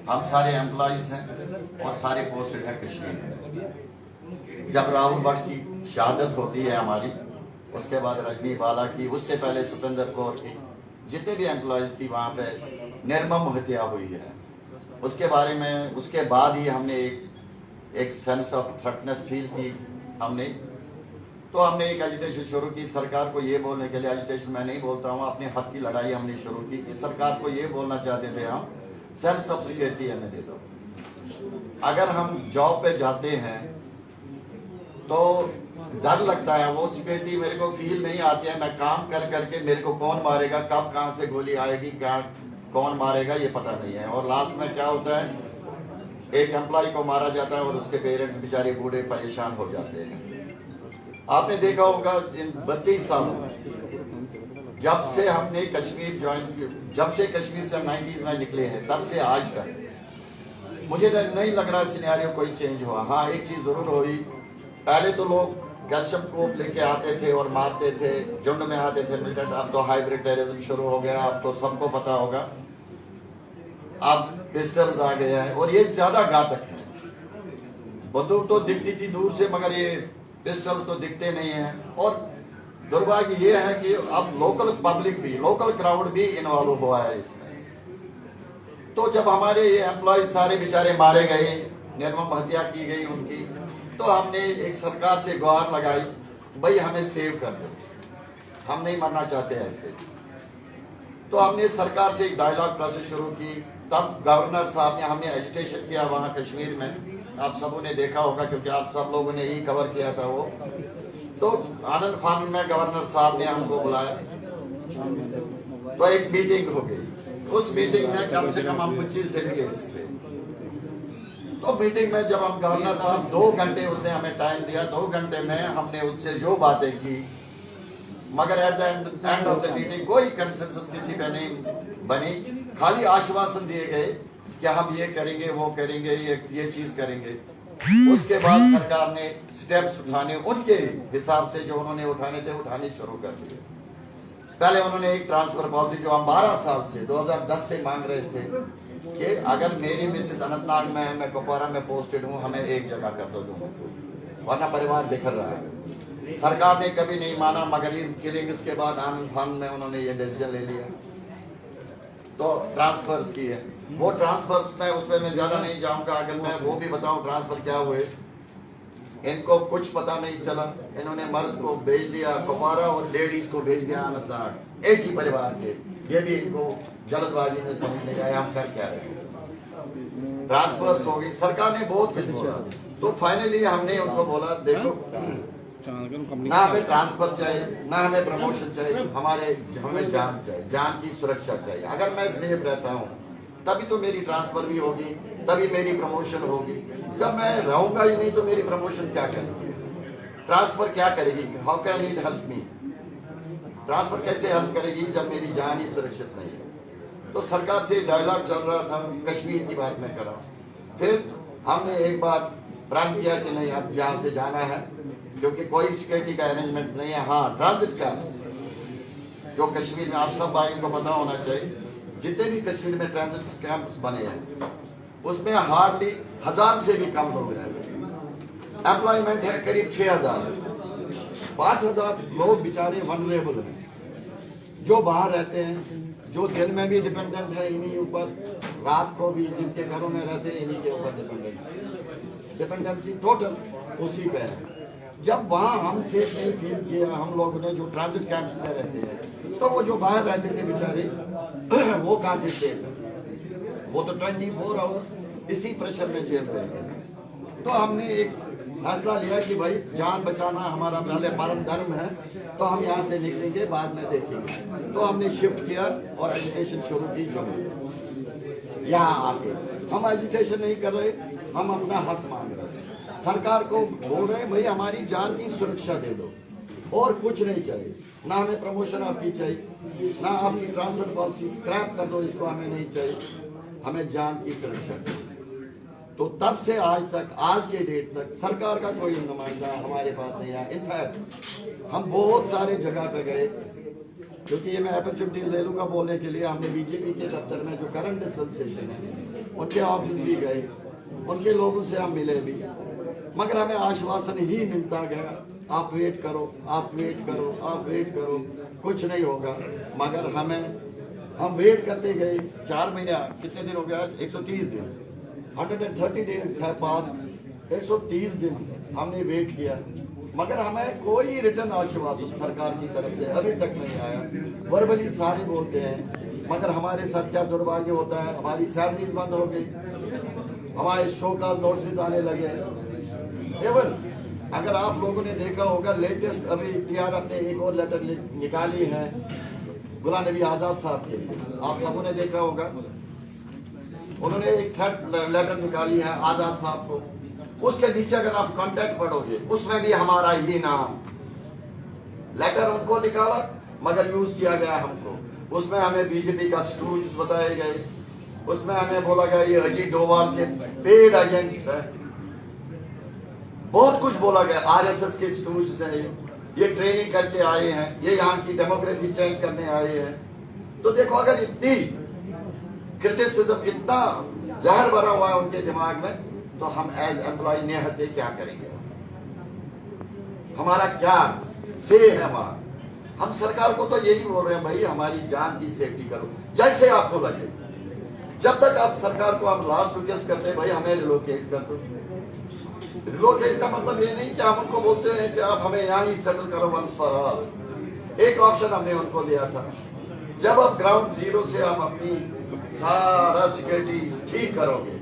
हम सारे एम्प्लॉइज हैं और सारे पोस्टेड हैं कश्मीर में। जब राहुल भट्ट की शहादत होती है हमारी, उसके बाद रजनी बाला की, उससे पहले सुपेंद्र कौर की, जितने भी एम्प्लॉइज की वहाँ पे निर्मम हत्या हुई है, उसके बारे में उसके बाद ही हमने एक सेंस ऑफ थ्रेटनेस फील की हमने। तो हमने एक एजिटेशन शुरू की सरकार को ये बोलने के लिए, एजिटेशन मैं नहीं बोलता हूँ, अपने हक की लड़ाई हमने शुरू की कि सरकार को ये बोलना चाहते थे हम, सेंस ऑफ सिक्योरिटी हमें दे दो। अगर हम जॉब पे जाते हैं तो डर लगता है, वो सिक्योरिटी मेरे को फील नहीं आती है। मैं काम कर करके मेरे को कौन मारेगा, कब कहाँ से गोली आएगी, क्या कौन मारेगा ये पता नहीं है। और लास्ट में क्या होता है, एक एम्प्लॉय को मारा जाता है और उसके पेरेंट्स बेचारे बूढ़े परेशान हो जाते हैं। आपने देखा होगा इन 32 सालों में, जब से हमने कश्मीर ज्वाइन किया, जब से कश्मीर से 90s में निकले हैं, तब से आज तक मुझे नहीं लग रहा सिनेरियो कोई चेंज हुआ। हाँ, एक चीज जरूर हुई, पहले तो लोग कैल्शियम कोप लेके आते थे और मारते थे, झुंड में आते थे मिलिटेंट। अब तो हाइब्रिड टेररिज्म शुरू हो गया, अब तो सबको पता होगा, अब पिस्टल्स आ गए हैं और ये ज्यादा घातक है। बंदूक तो दिखती थी दूर से, मगर ये पिस्टल्स तो दिखते नहीं हैं। और दुर्भाग्य ये है कि अब लोकल पब्लिक भी, लोकल क्राउड भी इन्वॉल्व हुआ है इसमें। तो जब हमारे ये एम्प्लॉय सारे बेचारे मारे गए, निर्मम हत्या की गई उनकी, तो हमने एक सरकार से गुहार लगाई, भाई हमें सेव कर दो, हम नहीं मरना चाहते ऐसे। तो हमने सरकार से एक डायलॉग प्रोसेस शुरू की। तब गवर्नर साहब ने, हमने एजिटेशन किया वहां कश्मीर में, आप सबों ने देखा होगा क्योंकि आप सब लोगों ने ही कवर किया था वो। तो आनंद फानन में गवर्नर साहब ने हमको बुलाया, तो एक मीटिंग हो गई। उस मीटिंग में कम से कम हम 25 डेलीगेट्स थे। तो मीटिंग में जब हम, गवर्नर साहब 2 घंटे उसने हमें टाइम दिया, 2 घंटे में हमने उससे जो बातें की, मगर at the end of the meeting कोई कंसेंसस किसी पे नहीं बनी। खाली आश्वासन दिए गए कि हम ये करेंगे, वो करेंगे, ये चीज करेंगे। उसके बाद सरकार ने स्टेप्स उठाने, उनके हिसाब से जो उन्होंने उठाने थे उठाने शुरू कर दिए। पहले उन्होंने एक ट्रांसफर पॉलिसी जो हम 12 साल से 2010 से मांग रहे थे कि अगर मेरी मिसेज अनंतनाग में है, मैं कुपवारा में पोस्टेड हूँ, हमें एक जगह कर दो, वरना परिवार बिखर रहा है। सरकार ने कभी नहीं माना, मगर इन किलिंग्स के बाद आनंद फान में उन्होंने ये डिसीजन ले लिया, तो ट्रांसफर्स की है। वो ट्रांसफर्स में, उसमें मैं ज्यादा नहीं जाऊंगा। अगर मैं वो भी बताऊं ट्रांसफर क्या हुए, इनको कुछ पता नहीं चला। इन्होंने मर्द को भेज दिया कुपवारा और लेडीज को भेज दिया अनंतनाग, एक ही परिवार के। ये भी इनको जल्दबाजी में समझ नहीं आया हम कर क्या रहे। ट्रांसफर्स हो गई, सरकार ने बहुत कुछ बोला। तो फाइनली हमने उनको बोला, देखो ना हमें ट्रांसफर चाहिए, ना हमें प्रमोशन चाहिए, हमें जान चाहिए, जान की सुरक्षा चाहिए। अगर मैं सेफ रहता हूँ तभी तो मेरी ट्रांसफर भी होगी, तभी मेरी प्रमोशन होगी। जब मैं रहूंगा ही नहीं तो मेरी प्रमोशन क्या करेगी, ट्रांसफर क्या करेगी? How can it help me? Transfer कैसे हेल्प करेगी जब मेरी जान ही सुरक्षित नहीं है? तो सरकार से डायलॉग चल रहा था, कश्मीर की बात मैं कर रहा हूँ। फिर हमने एक बार प्रण किया कि नहीं, अब जहाँ से जाना है, क्योंकि कोई सिक्योरिटी का अरेंजमेंट नहीं है। हाँ, ट्रांजिट कैंप्स जो कश्मीर में, आप सब भाइयों को पता होना चाहिए, जितने भी कश्मीर में ट्रांजिट कैंप्स बने हैं उसमें हार्डली 1000 से भी कम लोग रहते हैं। एम्प्लॉयमेंट है करीब 6000। 5000 लोग बेचारे वनरेबल हैं जो बाहर रहते हैं, जो दिन में भी डिपेंडेंट है इन्हीं ऊपर, रात को भी जिनके घरों में रहते हैं इन्हीं के ऊपर डिपेंडेंट। डिपेंडेंसी टोटल उसी पे है। जब वहां हम सेफ नहीं फील किया, हम लोगों ने जो ट्रांजिट कैंप्स में रहते हैं, तो वो जो बाहर रहते थे बेचारे वो कहां से सेफ है? वो तो 24 आवर्स इसी प्रेशर में जेल रहे हैं। तो हमने एक फैसला लिया कि भाई जान बचाना हमारा पहले परम धर्म है, तो हम यहाँ से निकलेंगे, बाद में देखेंगे। तो हमने शिफ्ट किया और एजुकेशन शुरू की जम्मू। यहाँ आके हम एजुकेशन नहीं कर रहे, हम अपना हक मांग रहे हैं। सरकार को बोल रहे हैं भाई हमारी जान की सुरक्षा दे दो, और कुछ नहीं चाहिए। ना हमें प्रमोशन आपकी चाहिए, ना आपकी ट्रांसफर पॉलिसी स्क्रैप कर दो, इसको हमें नहीं चाहिए, हमें जान की सुरक्षा चाहिए। तो तब से आज तक, आज के डेट तक सरकार का कोई नुमाइंदा हमारे पास नहीं आया। इनफैक्ट हम बहुत सारे जगह पे गए, क्योंकि ये मैं अपॉर्चुनिटी ले लूंगा बोलने के लिए। हमने बीजेपी के दफ्तर में जो करंट डिस्पेंसेशन है उनके ऑफिस भी गए, उनके लोगों से हम मिले भी, मगर हमें आश्वासन ही मिलता गया, आप वेट करो, आप वेट करो, आप वेट करो, कुछ नहीं होगा। मगर हम वेट करते गए। 4 महीने, कितने दिन हो गया? 130 दिन, 130 डेज है पास। 130 दिन हमने वेट किया, मगर हमें कोई रिटर्न आश्वासन सरकार की तरफ से अभी तक नहीं आया। वर्बली सारे बोलते हैं, मगर हमारे साथ क्या दुर्भाग्य होता है, हमारी सैलरीज बंद हो गई, हमारे शो का नोटिस आने लगे। एवं अगर आप लोगों ने देखा होगा, लेटेस्ट अभी TRF ने एक और लेटर निकाली है गुलाम नबी आजाद साहब के लिए, आप सबों ने देखा होगा। उन्होंने एक थर्ड लेटर निकाली है आजाद साहब को। उसके नीचे अगर आप कॉन्टेक्ट पढ़ोगे, उसमें भी हमारा ही नाम, लेटर उनको निकाला मगर यूज किया गया हमको। उसमें हमें बीजेपी का स्टूज बताए गए, उसमें हमें बोला गया ये अजीत डोभाल के पेड एजेंट्स है, बहुत कुछ बोला गया। RSS के स्टूज हैं, ये ट्रेनिंग करके आए हैं, ये यहाँ की डेमोक्रेसी चेंज करने आए हैं। तो देखो, अगर इतनी क्रिटिसिज्म, इतना जहर भरा हुआ है उनके दिमाग में, तो हम एज एम्प्लॉय निहत्ते क्या करेंगे? हमारा क्या से है वहां? हम सरकार को तो यही बोल रहे हैं, भाई हमारी जान की सेफ्टी करो जैसे आपको लगे। जब तक आप सरकार को आप लास्ट रिक्वेस्ट करते हैं, भाई हमें रिलोकेट कर दो। रिलोकेट का मतलब ये नहीं कि हम उनको बोलते हैं कि आप हमें यहाँ ही सेटल करो वंस फॉर ऑल। एक ऑप्शन हमने उनको दिया था, जब आप ग्राउंड जीरो से हम अपनी सारा सिक्योरिटी ठीक करोगे,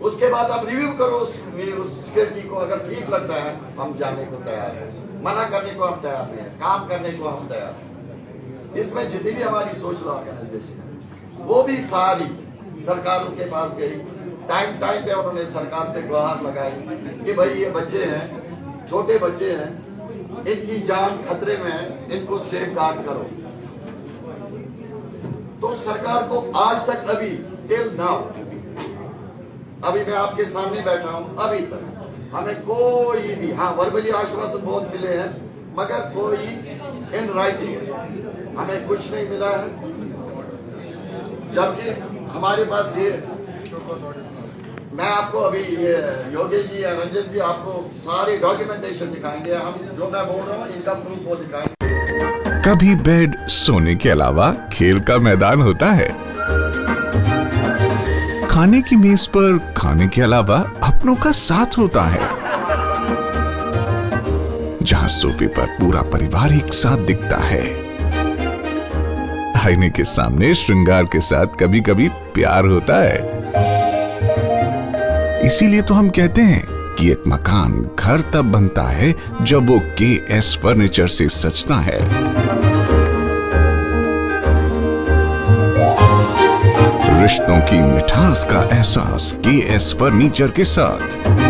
उसके बाद आप रिव्यू करो उस सिक्योरिटी को, अगर ठीक लगता है हम जाने को तैयार हैं, मना करने को हम तैयार नहीं है, काम करने को हम तैयार हैं। इसमें जितनी भी हमारी सोशल ऑर्गेनाइजेशन है वो भी सारी सरकारों के पास गई। टाइम पे उन्होंने सरकार से गुहार लगाई कि भाई ये बच्चे हैं, छोटे बच्चे हैं, इनकी जान खतरे में है, इनको सेफ गार्ड करो। तो सरकार को आज तक, अभी टिल नाउ, अभी मैं आपके सामने बैठा हूं, अभी तक हमें कोई भी, हाँ वर्बली आश्वासन बहुत मिले हैं, मगर कोई इन राइटिंग हमें कुछ नहीं मिला है। जबकि हमारे पास ये, मैं आपको अभी ये योगेश जी या रंजन जी आपको सारी डॉक्यूमेंटेशन दिखाएंगे, हम जो मैं बोल रहा हूँ इनका प्रूफ वो दिखाएंगे। कभी बेड सोने के अलावा खेल का मैदान होता है, खाने की मेज पर खाने के अलावा अपनों का साथ होता है, जहां सोफे पर पूरा परिवार एक साथ दिखता है, आईने के सामने श्रृंगार के साथ कभी कभी प्यार होता है। इसीलिए तो हम कहते हैं कि एक मकान घर तब बनता है जब वो KS फर्नीचर से सजता है। रिश्तों की मिठास का एहसास KS फर्नीचर के साथ।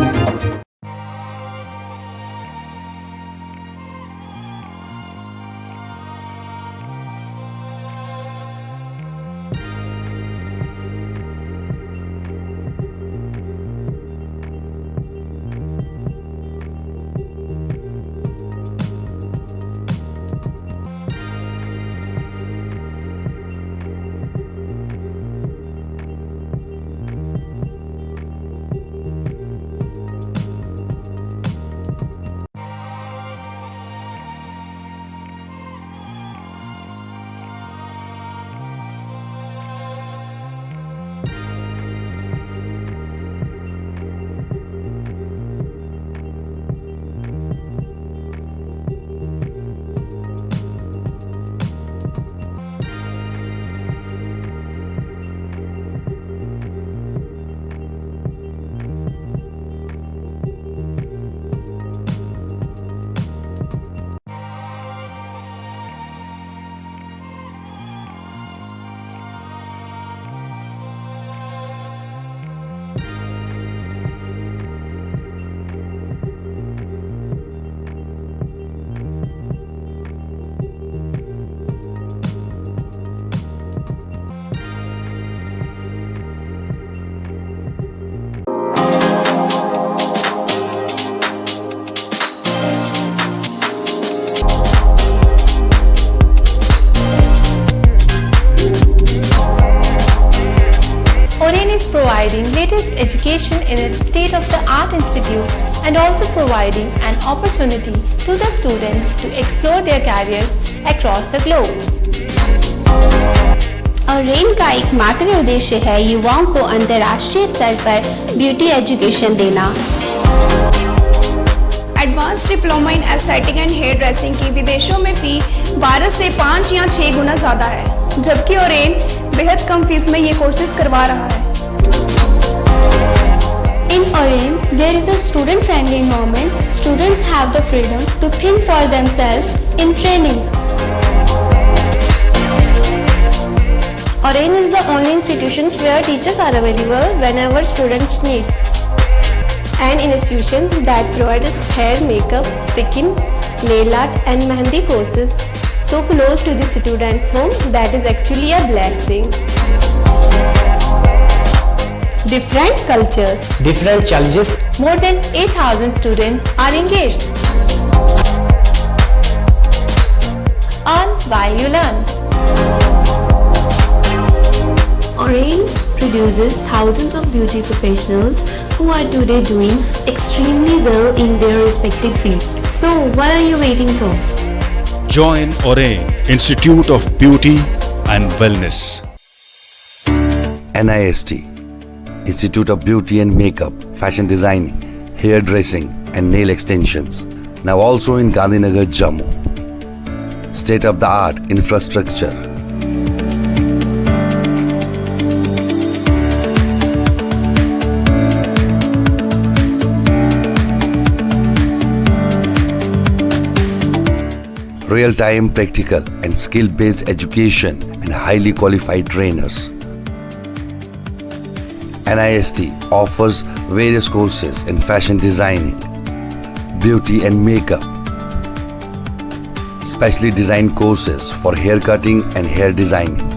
is providing latest education in its state-of-the-art institute and also providing an opportunity to the students to explore their careers across the globe. Orane का एकमात्र उद्देश्य है युवाओं को अंतर्राष्ट्रीय स्तर पर ब्यूटी एजुकेशन देना। Advance diploma in aesthetic and hair dressing की विदेशों में फी 12 से 5 या 6 गुना ज़्यादा है, जबकि ओरेन बेहद कम फीस में ये कोर्सेज करवा रहा है। In Oren, there is a student-friendly environment. Students have the freedom to think for themselves in training. Oren is the only institution where teachers are available whenever students need. An institution that provides hair, makeup, skin, nail art and mehendi courses so close to the students' home that is actually a blessing. Different cultures, different challenges. More than 8,000 students are engaged. Earn while you learn. Oren produces thousands of beauty professionals who are today doing extremely well in their respective field. So what are you waiting for? Join Oren Institute of Beauty and Wellness. NIST, Institute of Beauty and Makeup, Fashion Designing, Hair Dressing and Nail Extensions. Now also in Gandhinagar, Jammu. State-of-the-art infrastructure. Real-time practical and skill-based education and highly qualified trainers. NIST offers various courses in fashion designing, beauty and makeup, specially designed courses for hair cutting and hair designing.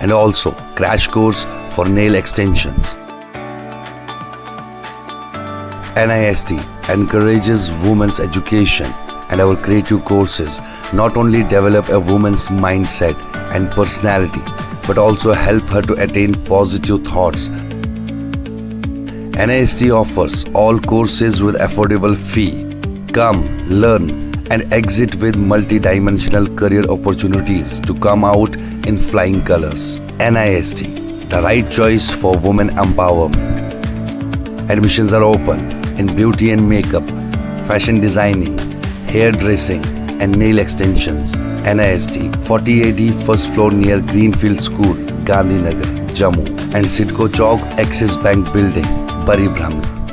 And also crash course for nail extensions. NIST encourages women's education, and our creative courses not only develop a woman's mindset and personality but also help her to attain positive thoughts. NIST offers all courses with affordable fee. Come, learn and exit with multi-dimensional career opportunities to come out in flying colors. NIST, the right choice for women empowerment. Admissions are open in beauty and makeup, fashion designing, hair dressing and nail extensions. NIST, 40AD first floor near Greenfield School, Gandhinagar, Jammu and Sidco Chowk, Axis Bank Building, Bari Brahman.